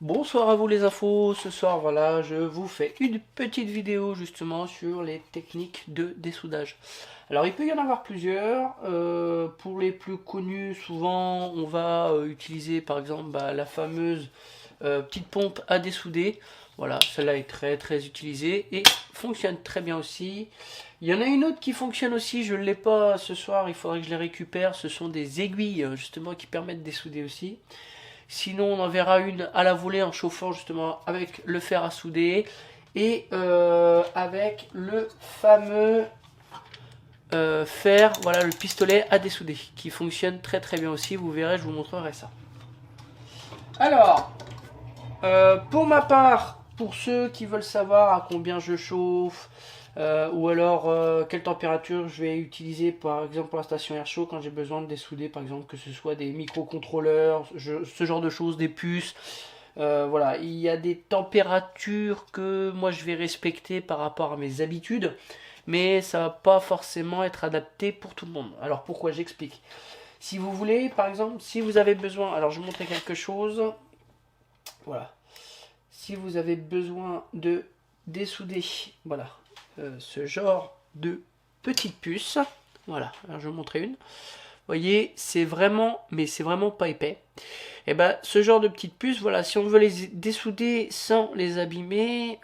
Bonsoir à vous les infos, ce soir voilà je vous fais une petite vidéo justement sur les techniques de dessoudage. Alors il peut y en avoir plusieurs, pour les plus connus souvent on va utiliser par exemple la fameuse petite pompe à dessouder. Voilà, celle-là est très utilisée et fonctionne très bien aussi. Il y en a une autre qui fonctionne aussi, je ne l'ai pas ce soir, il faudrait que je les récupère, ce sont des aiguilles justement qui permettent de dessouder aussi. Sinon, on en verra une à la volée en chauffant justement avec le fer à souder et avec le fameux fer, voilà, le pistolet à dessouder qui fonctionne très bien aussi. Vous verrez, je vous montrerai ça. Alors, pour ma part, pour ceux qui veulent savoir à combien je chauffe, ou alors quelle température je vais utiliser par exemple pour la station air chaud quand j'ai besoin de dessouder par exemple que ce soit des microcontrôleurs, ce genre de choses, des puces. Voilà, il y a des températures que moi je vais respecter par rapport à mes habitudes, mais ça va pas forcément être adapté pour tout le monde. Alors pourquoi? J'explique. Si vous voulez, par exemple, si vous avez besoin, alors je vais montrer quelque chose. Voilà. Si vous avez besoin de dessouder, voilà, ce genre de petite puce, voilà, alors je vais vous montrer une. Vous voyez, c'est vraiment, mais c'est vraiment pas épais. Et ben, ce genre de petite puce, voilà, si on veut les dessouder sans les abîmer,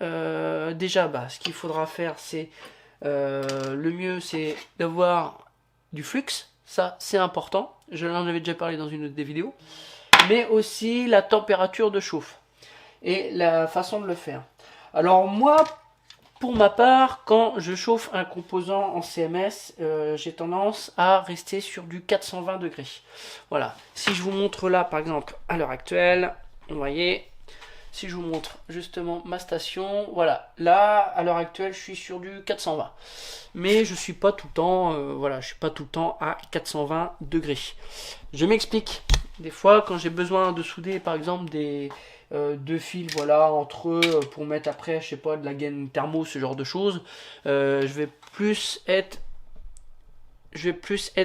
déjà, ce qu'il faudra faire, c'est le mieux, c'est d'avoir du flux. Ça, c'est important. Je l'en avais déjà parlé dans une autre des vidéos. Mais aussi la température de chauffe et la façon de le faire. Alors moi, pour ma part, quand je chauffe un composant en CMS, j'ai tendance à rester sur du 420 degrés. Voilà. Si je vous montre là, par exemple, à l'heure actuelle, vous voyez, si je vous montre justement ma station, voilà, là, à l'heure actuelle, je suis sur du 420. Mais je suis pas tout le temps, voilà, je suis pas tout le temps à 420 degrés. Je m'explique. Des fois, quand j'ai besoin de souder, par exemple, des deux fils, voilà, entre eux, pour mettre après, je sais pas, de la gaine thermo, ce genre de choses, je vais plus être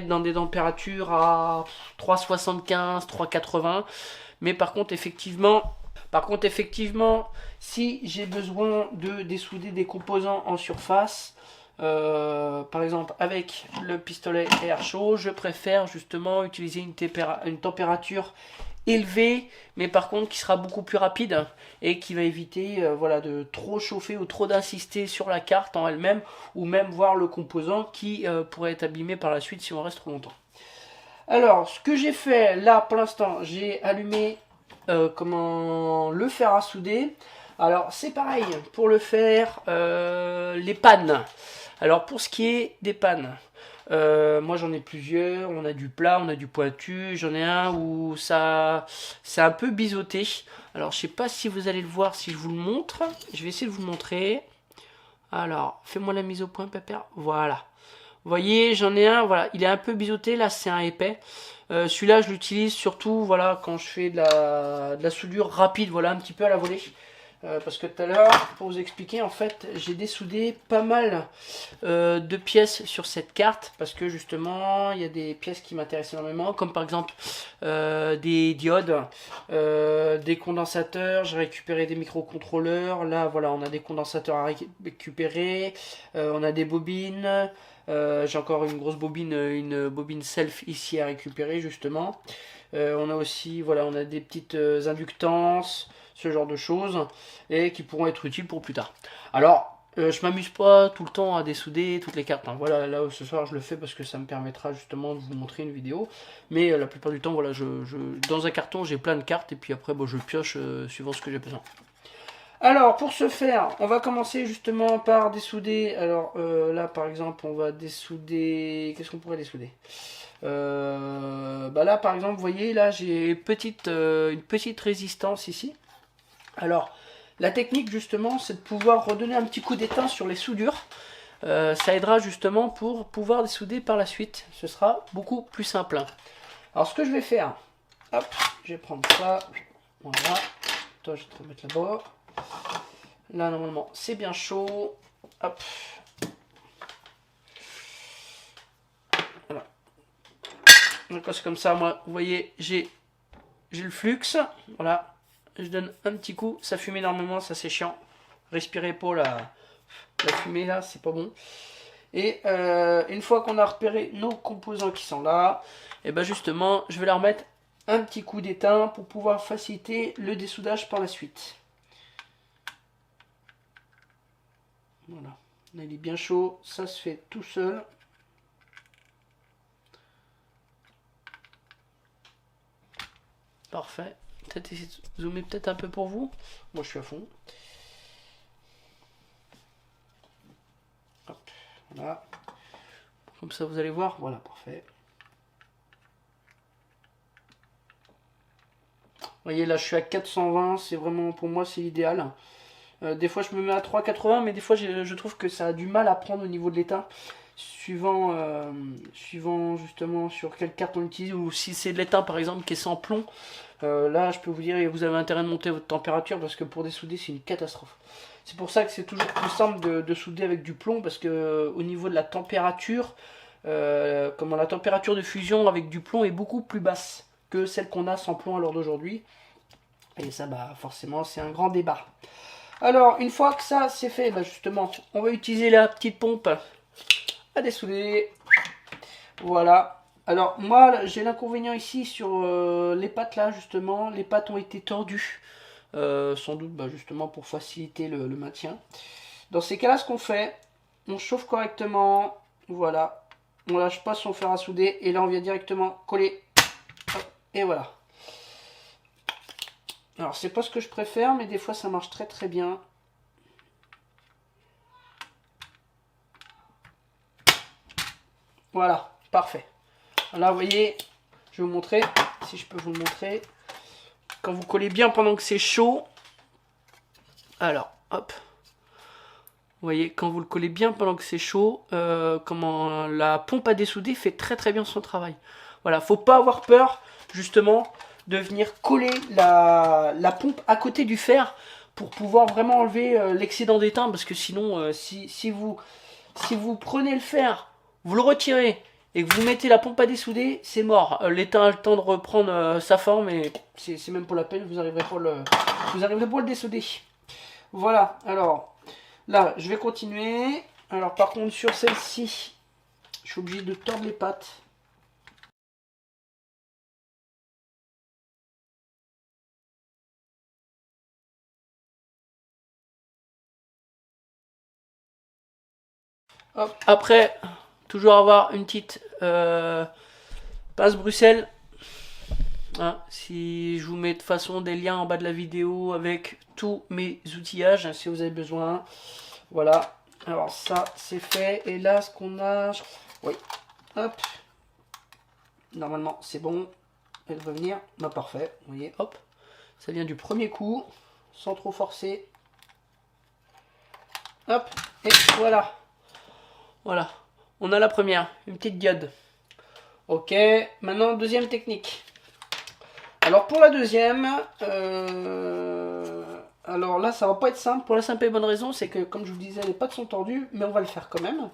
dans des températures à 3,75, 3,80. Mais par contre, effectivement, si j'ai besoin de dessouder des composants en surface, par exemple avec le pistolet air chaud, je préfère justement utiliser une température élevée, mais par contre qui sera beaucoup plus rapide et qui va éviter voilà, de trop chauffer ou trop d'insister sur la carte en elle-même, ou même voir le composant qui pourrait être abîmé par la suite si on reste trop longtemps. Alors, ce que j'ai fait là pour l'instant, j'ai allumé comment le fer à souder. Alors, c'est pareil pour le fer, les pannes. Alors, pour ce qui est des pannes, moi j'en ai plusieurs. On a du plat, on a du pointu. J'en ai un où ça, c'est un peu biseauté. Alors, je sais pas si vous allez le voir si je vous le montre. Je vais essayer de vous le montrer. Alors, fais-moi la mise au point, pépère. Voilà. Vous voyez, j'en ai un, voilà, il est un peu biseauté, là c'est un épais. Celui-là, je l'utilise surtout, voilà, quand je fais de la soudure rapide, voilà, un petit peu à la volée. Parce que tout à l'heure, pour vous expliquer, en fait, j'ai dessoudé pas mal de pièces sur cette carte, parce que justement, il y a des pièces qui m'intéressent énormément, comme par exemple des diodes, des condensateurs. J'ai récupéré des microcontrôleurs. Là, voilà, on a des condensateurs à récupérer, on a des bobines. J'ai encore une grosse bobine, une bobine self ici à récupérer justement. On a aussi, voilà, on a des petites inductances, ce genre de choses, et qui pourront être utiles pour plus tard. Alors, je m'amuse pas tout le temps à dessouder toutes les cartes, hein. Voilà, là ce soir je le fais parce que ça me permettra justement de vous montrer une vidéo. Mais la plupart du temps, voilà, dans un carton j'ai plein de cartes et puis après je pioche suivant ce que j'ai besoin. Alors, pour ce faire, on va commencer justement par dessouder. Alors, là, par exemple, on va dessouder... Qu'est-ce qu'on pourrait dessouder? Là, par exemple, vous voyez, là, j'ai une petite résistance ici. Alors, la technique, justement, c'est de pouvoir redonner un petit coup d'étain sur les soudures. Ça aidera justement pour pouvoir dessouder par la suite. Ce sera beaucoup plus simple. Alors, ce que je vais faire... Hop, je vais prendre ça. Voilà. Toi, je vais te remettre là-bas. Là, normalement, c'est bien chaud. Hop. Voilà. Donc, c'est comme ça, moi, vous voyez, j'ai le flux. Voilà. je donne un petit coup, ça fume énormément, ça c'est chiant. Respirez pas la fumée là, c'est pas bon. Et une fois qu'on a repéré nos composants qui sont là, et ben justement, je vais leur mettre un petit coup d'étain pour pouvoir faciliter le dessoudage par la suite. Voilà, là, il est bien chaud, ça se fait tout seul. Parfait. Peut-être essayer de zoomer peut-être un peu pour vous. Moi je suis à fond. Hop, voilà. Comme ça vous allez voir. Voilà, parfait. Vous voyez là je suis à 420. C'est vraiment pour moi c'est l'idéal. Des fois je me mets à 3,80 mais des fois je trouve que ça a du mal à prendre au niveau de l'étain. Suivant justement sur quelle carte on utilise ou si c'est de l'étain par exemple qui est sans plomb. Là, je peux vous dire, vous avez intérêt de monter votre température parce que pour dessouder, c'est une catastrophe. C'est pour ça que c'est toujours plus simple de souder avec du plomb parce que au niveau de la température, comment la température de fusion avec du plomb est beaucoup plus basse que celle qu'on a sans plomb à l'heure d'aujourd'hui. Et ça, bah, forcément, c'est un grand débat. Alors, une fois que ça c'est fait, bah, justement, on va utiliser la petite pompe à dessouder. Voilà. Alors moi j'ai l'inconvénient ici sur les pattes là justement, les pattes ont été tordues, sans doute bah, justement pour faciliter le maintien. Dans ces cas là ce qu'on fait, on chauffe correctement, voilà, on lâche pas son fer à souder et là on vient directement coller, et voilà. Alors c'est pas ce que je préfère mais des fois ça marche très très bien. Voilà, parfait. Là, vous voyez, je vais vous montrer, si je peux vous le montrer. Quand vous collez bien pendant que c'est chaud, alors, hop. Vous voyez, quand vous le collez bien pendant que c'est chaud, comment la pompe à dessouder fait très très bien son travail. Voilà, faut pas avoir peur, justement, de venir coller la pompe à côté du fer pour pouvoir vraiment enlever l'excédent d'étain, parce que sinon, si vous prenez le fer, vous le retirez, et que vous mettez la pompe à dessouder, c'est mort. L'étain a le temps de reprendre sa forme et c'est même pas la peine, vous arriverez pas à le dessouder. Voilà, alors là je vais continuer. Alors par contre sur celle-ci, je suis obligé de tordre les pattes. Hop. Après, toujours avoir une petite pince Bruxelles. Hein, si je vous mets de toute façon des liens en bas de la vidéo avec tous mes outillages, hein, si vous avez besoin. Voilà, alors ça c'est fait. Et là ce qu'on a, oui, hop, normalement c'est bon. Elle va venir, bah parfait, vous voyez, hop, ça vient du premier coup, sans trop forcer. Hop, et voilà. Voilà, on a la première, une petite diode. Ok, maintenant deuxième technique. Alors pour la deuxième, alors là ça va pas être simple, pour la simple et bonne raison, c'est que comme je vous disais, les pattes sont tordues, mais on va le faire quand même.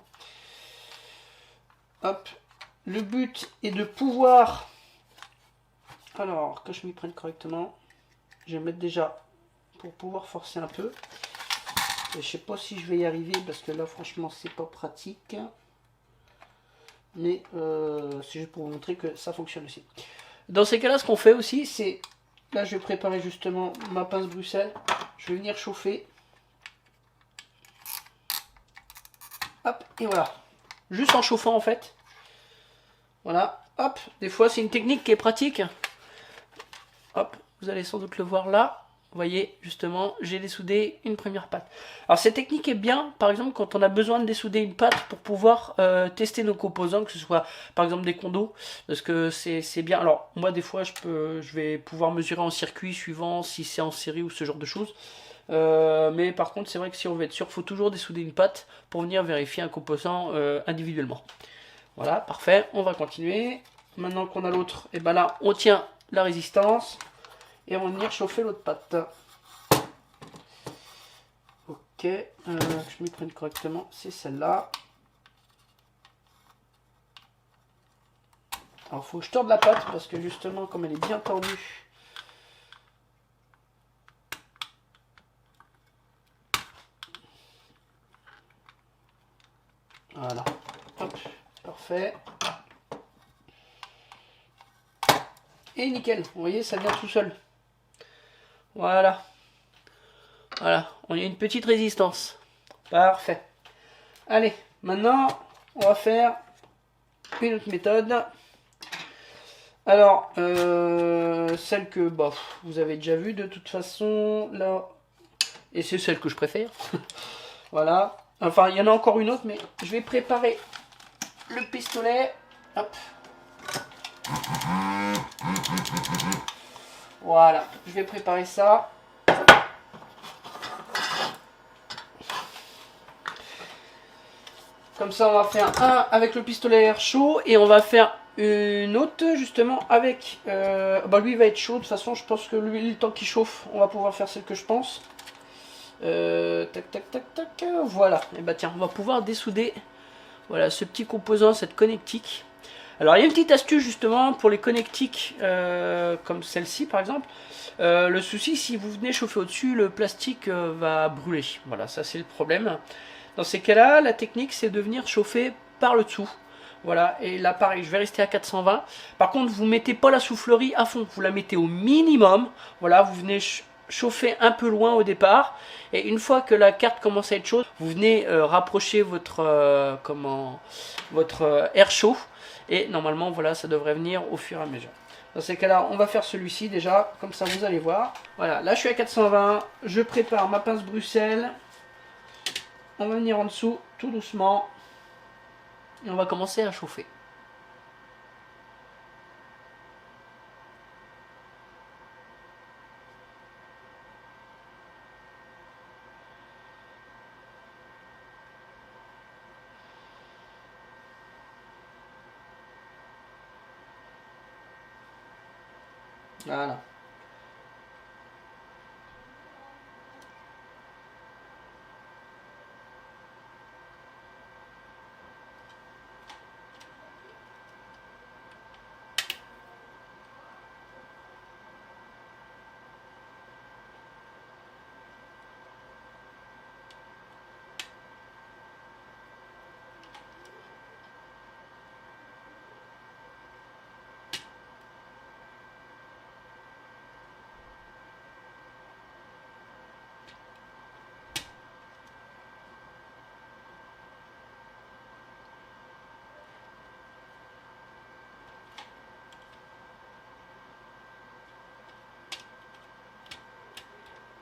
Hop, le but est de pouvoir, alors que je m'y prenne correctement, je vais mettre déjà pour pouvoir forcer un peu. Et je sais pas si je vais y arriver parce que là franchement c'est pas pratique. Mais c'est juste pour vous montrer que ça fonctionne aussi. Dans ces cas-là, ce qu'on fait aussi, c'est... Là, je vais préparer justement ma pince Bruxelles. Je vais venir chauffer. Hop, et voilà. Juste en chauffant, en fait. Voilà, hop. Des fois, c'est une technique qui est pratique. Hop, vous allez sans doute le voir là. Vous voyez, justement, j'ai dessoudé une première patte. Alors, cette technique est bien, par exemple, quand on a besoin de dessouder une patte pour pouvoir tester nos composants, que ce soit, par exemple, des condos, parce que c'est bien. Alors, moi, des fois, je vais pouvoir mesurer en circuit, suivant si c'est en série ou ce genre de choses. Mais par contre, c'est vrai que si on veut être sûr, il faut toujours dessouder une patte pour venir vérifier un composant individuellement. Voilà, parfait, on va continuer. Maintenant qu'on a l'autre, et ben là, on tient la résistance. Et on va venir chauffer l'autre patte. Ok, que je m'y prenne correctement, c'est celle-là. Alors il faut que je torde la patte parce que justement comme elle est bien tordue, parfait. Et nickel, vous voyez, ça vient tout seul. Voilà. Voilà, on a une petite résistance. Parfait. Allez, maintenant, on va faire une autre méthode. Alors, celle que bah, vous avez déjà vue de toute façon, là, et c'est celle que je préfère. Voilà. Enfin, il y en a encore une autre, mais je vais préparer le pistolet. Hop. Voilà, je vais préparer ça. Comme ça, on va faire un avec le pistolet à air chaud et on va faire une autre justement avec... bah lui, il va être chaud. De toute façon, je pense que lui, le temps qu'il chauffe, on va pouvoir faire celle que je pense. Tac, tac, tac, tac. Voilà. Et bah tiens, on va pouvoir dessouder voilà, ce petit composant, cette connectique. Alors, il y a une petite astuce justement pour les connectiques comme celle-ci par exemple. Le souci, si vous venez chauffer au-dessus, le plastique va brûler. Voilà, ça c'est le problème. Dans ces cas-là, la technique, c'est de venir chauffer par le dessous. Voilà, et là pareil, je vais rester à 420. Par contre, vous ne mettez pas la soufflerie à fond, vous la mettez au minimum. Voilà, vous venez chauffer un peu loin au départ. Et une fois que la carte commence à être chaude, vous venez rapprocher votre, votre air chaud. Et normalement, voilà, ça devrait venir au fur et à mesure. Dans ces cas-là, on va faire celui-ci déjà, comme ça vous allez voir. Voilà, là je suis à 420, je prépare ma pince Bruxelles. On va venir en dessous, tout doucement. Et on va commencer à chauffer. Voilà.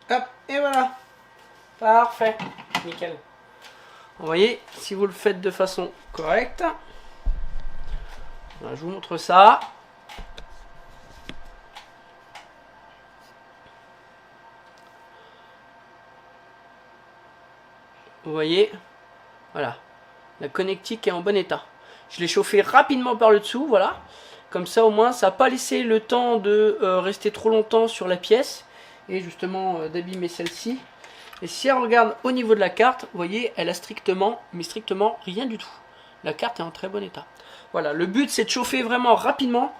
Hop, et voilà. Parfait. Nickel. Vous voyez, si vous le faites de façon correcte, voilà, je vous montre ça. Vous voyez, voilà, la connectique est en bon état. Je l'ai chauffé rapidement par le dessous, voilà. Comme ça, au moins, ça n'a pas laissé le temps de rester trop longtemps sur la pièce. Et justement, d'abîmer celle-ci. Et si on regarde au niveau de la carte, vous voyez, elle a strictement, mais strictement rien du tout. La carte est en très bon état. Voilà, le but, c'est de chauffer vraiment rapidement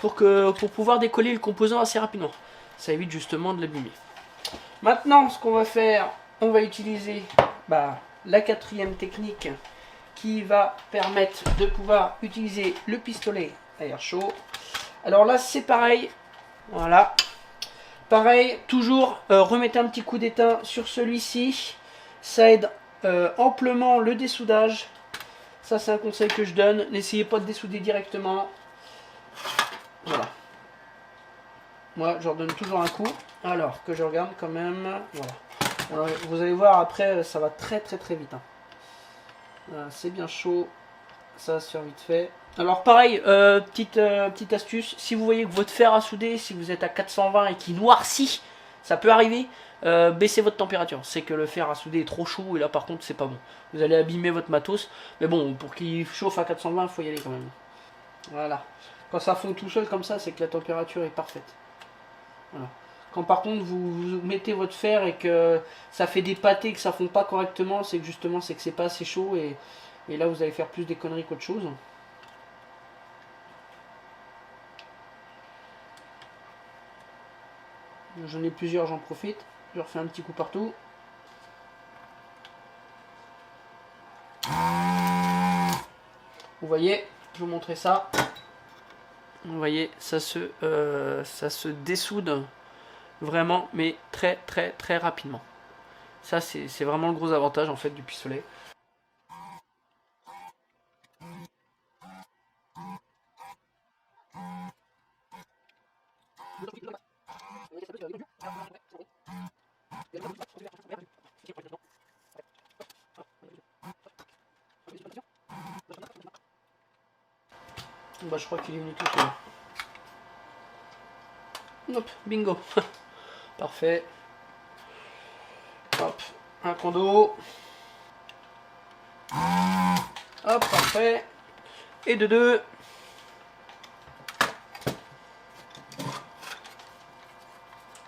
pour pouvoir décoller le composant assez rapidement. Ça évite justement de l'abîmer. Maintenant, ce qu'on va faire, on va utiliser la quatrième technique qui va permettre de pouvoir utiliser le pistolet à air chaud. Alors là, c'est pareil. Voilà. Pareil, toujours remettez un petit coup d'étain sur celui-ci. Ça aide amplement le dessoudage. Ça, c'est un conseil que je donne. N'essayez pas de dessouder directement. Voilà. Moi, je leur donne toujours un coup. Alors que je regarde quand même. Voilà. Alors, vous allez voir après, ça va très vite. Hein. Voilà, c'est bien chaud. Ça va se faire vite fait. Alors pareil, petite astuce, si vous voyez que votre fer à souder, si vous êtes à 420 et qu'il noircit, ça peut arriver, baissez votre température. C'est que le fer à souder est trop chaud et là par contre c'est pas bon. Vous allez abîmer votre matos, mais bon, pour qu'il chauffe à 420, il faut y aller quand même. Voilà. Quand ça fond tout seul comme ça, c'est que la température est parfaite. Voilà. Quand par contre vous mettez votre fer et que ça fait des pâtés, que ça fond pas correctement, c'est que justement c'est que c'est pas assez chaud et là vous allez faire plus des conneries qu'autre chose. J'en ai plusieurs, j'en profite. Je refais un petit coup partout. Vous Vous voyez, je vais vous montrer ça. Vous voyez, ça se dessoude vraiment, mais très très très rapidement. Ça, c'est vraiment le gros avantage en fait du pistolet. Bah, je crois qu'il est venu tout seul. Hop, bingo. Parfait. Hop, un condo. Hop, parfait. Et de deux.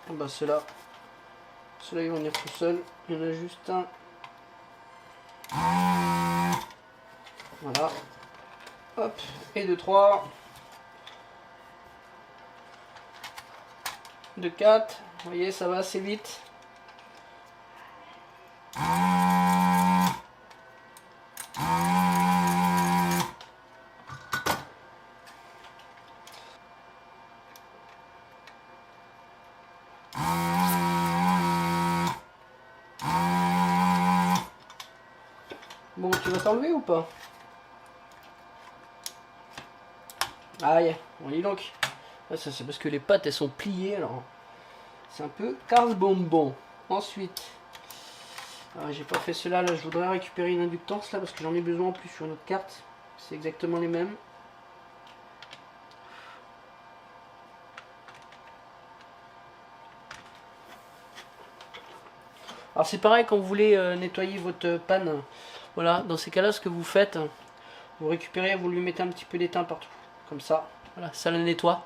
Bah, ceux-là, ils vont venir tout seuls. Il y en a juste un. Voilà. Hop, et de 3. De 4. Vous voyez, ça va assez vite. Bon, tu vas t'enlever ou pas? Aïe, on y donc. Ah, ça c'est parce que les pattes elles sont pliées alors. C'est un peu Carl Bonbon. Ensuite, j'ai pas fait cela là, je voudrais récupérer une inductance là parce que j'en ai besoin en plus sur une autre carte. C'est exactement les mêmes. Alors c'est pareil quand vous voulez nettoyer votre panne. Voilà, dans ces cas-là, ce que vous faites, vous récupérez, vous lui mettez un petit peu d'étain partout. Comme ça. Voilà, ça la nettoie.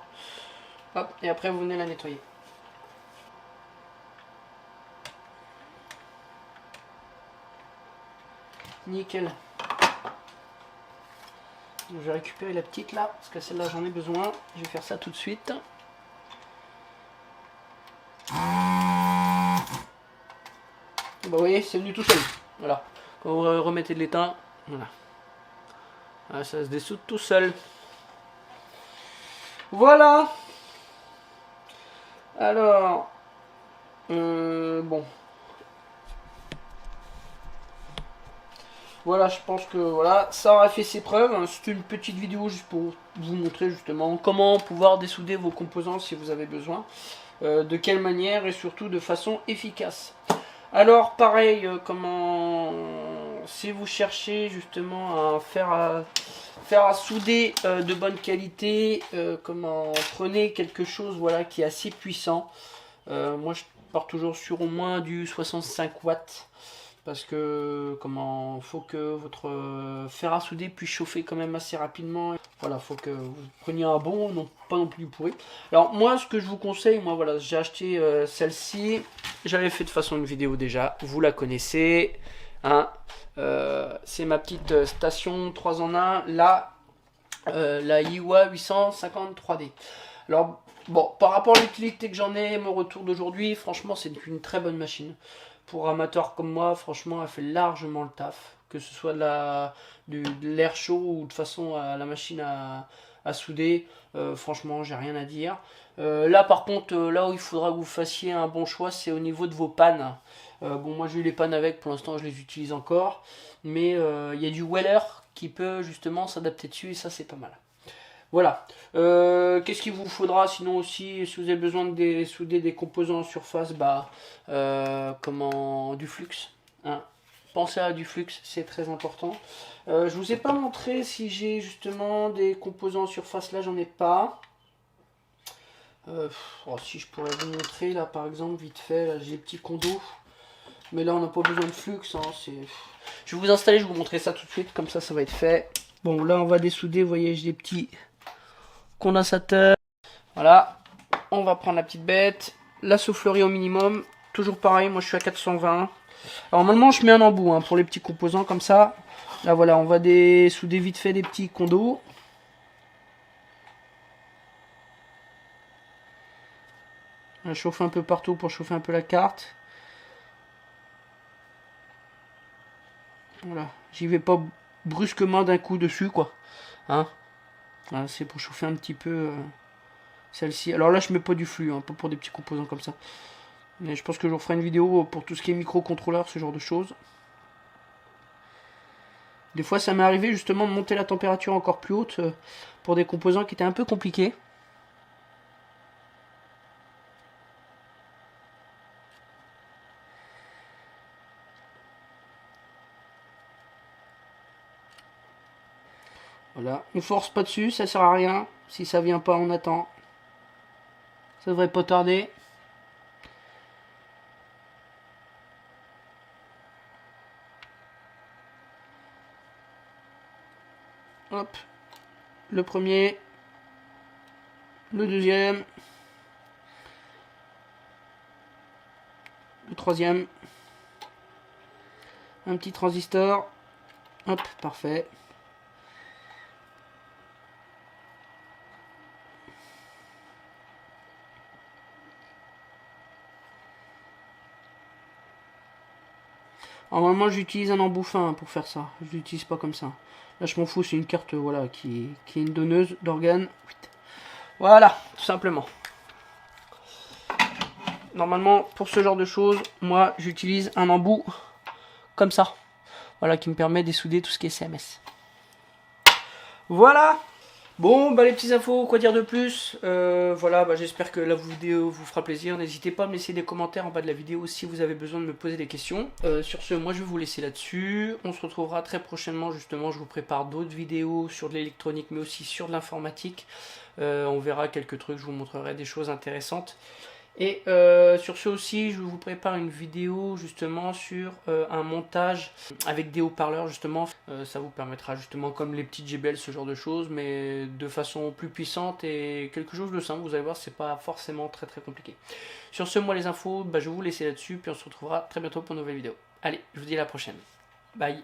Hop, et après vous venez la nettoyer. Nickel. Je vais récupérer la petite là, parce que celle-là j'en ai besoin. Je vais faire ça tout de suite. Bah, vous voyez, c'est venu tout seul. Voilà. Quand vous remettez de l'étain, voilà. Ah, ça se dessoude tout seul. Voilà. Alors, bon. Voilà, je pense que voilà, ça aura fait ses preuves. C'est une petite vidéo juste pour vous montrer justement comment pouvoir dessouder vos composants si vous avez besoin. De quelle manière et surtout de façon efficace. Alors pareil, si vous cherchez justement à faire à souder de bonne qualité, prenez quelque chose voilà qui est assez puissant. Moi je pars toujours sur au moins du 65 watts. Parce que faut que votre fer à souder puisse chauffer quand même assez rapidement. Voilà, faut que vous preniez un bon, non pas non plus pourri. Alors moi, ce que je vous conseille, moi voilà, j'ai acheté celle-ci. J'avais fait de toute façon une vidéo déjà, vous la connaissez. Hein. C'est ma petite station 3 en 1, la Iwa 853D. Alors bon, par rapport à l'utilité que j'en ai, mon retour d'aujourd'hui, franchement c'est une très bonne machine. Pour amateurs comme moi, franchement, elle fait largement le taf. Que ce soit de l'air chaud ou de façon à la machine à souder. Franchement, j'ai rien à dire. Là, par contre, là où il faudra que vous fassiez un bon choix, c'est au niveau de vos pannes. Bon, moi j'ai eu les pannes avec, pour l'instant je les utilise encore. Mais il y a du Weller qui peut justement s'adapter dessus et ça, c'est pas mal. Voilà. Qu'est-ce qu'il vous faudra sinon aussi, si vous avez besoin de souder des composants en surface, du flux. Hein. Pensez à du flux, c'est très important. Je vous ai pas montré si j'ai justement des composants en surface, là j'en ai pas. Si je pourrais vous montrer là par exemple vite fait, là j'ai des petits condos. Mais là on n'a pas besoin de flux. Hein, je vais vous installer, je vais vous montrer ça tout de suite, comme ça ça va être fait. Bon là on va dessouder, vous voyez j'ai des petits condensateur. Voilà, on va prendre la petite bête, la soufflerie au minimum, toujours pareil, moi je suis à 420. Alors normalement je mets un embout pour les petits composants comme ça. Là voilà, on va dessouder vite fait des petits condos. On chauffe un peu partout pour chauffer un peu la carte. Voilà, j'y vais pas brusquement d'un coup dessus quoi. Hein, voilà, c'est pour chauffer un petit peu celle-ci. Alors là, je mets pas du flux, hein, pas pour des petits composants comme ça. Mais je pense que je referai une vidéo pour tout ce qui est microcontrôleur, ce genre de choses. Des fois, ça m'est arrivé justement de monter la température encore plus haute pour des composants qui étaient un peu compliqués. Voilà, on force pas dessus, ça sert à rien. Si ça vient pas, on attend. Ça devrait pas tarder. Hop, le premier, le deuxième, le troisième, un petit transistor. Hop, parfait. Normalement, j'utilise un embout fin pour faire ça. Je l'utilise pas comme ça. Là, je m'en fous, c'est une carte voilà, qui est une donneuse d'organes. Voilà, tout simplement. Normalement, pour ce genre de choses, moi, j'utilise un embout comme ça. Voilà, qui me permet d'essouder tout ce qui est CMS. Voilà. Bon, bah les petites infos, quoi dire de plus. Voilà, bah, j'espère que la vidéo vous fera plaisir. N'hésitez pas à me laisser des commentaires en bas de la vidéo si vous avez besoin de me poser des questions. Sur ce, moi je vais vous laisser là-dessus. On se retrouvera très prochainement, justement, je vous prépare d'autres vidéos sur de l'électronique, mais aussi sur de l'informatique. On verra quelques trucs, je vous montrerai des choses intéressantes. Et sur ce aussi, je vous prépare une vidéo justement sur un montage avec des haut-parleurs justement. Ça vous permettra justement comme les petites JBL, ce genre de choses, mais de façon plus puissante et quelque chose de simple. Vous allez voir, c'est pas forcément très compliqué. Sur ce, moi les infos, bah, je vais vous laisser là-dessus, puis on se retrouvera très bientôt pour une nouvelle vidéo. Allez, je vous dis à la prochaine. Bye.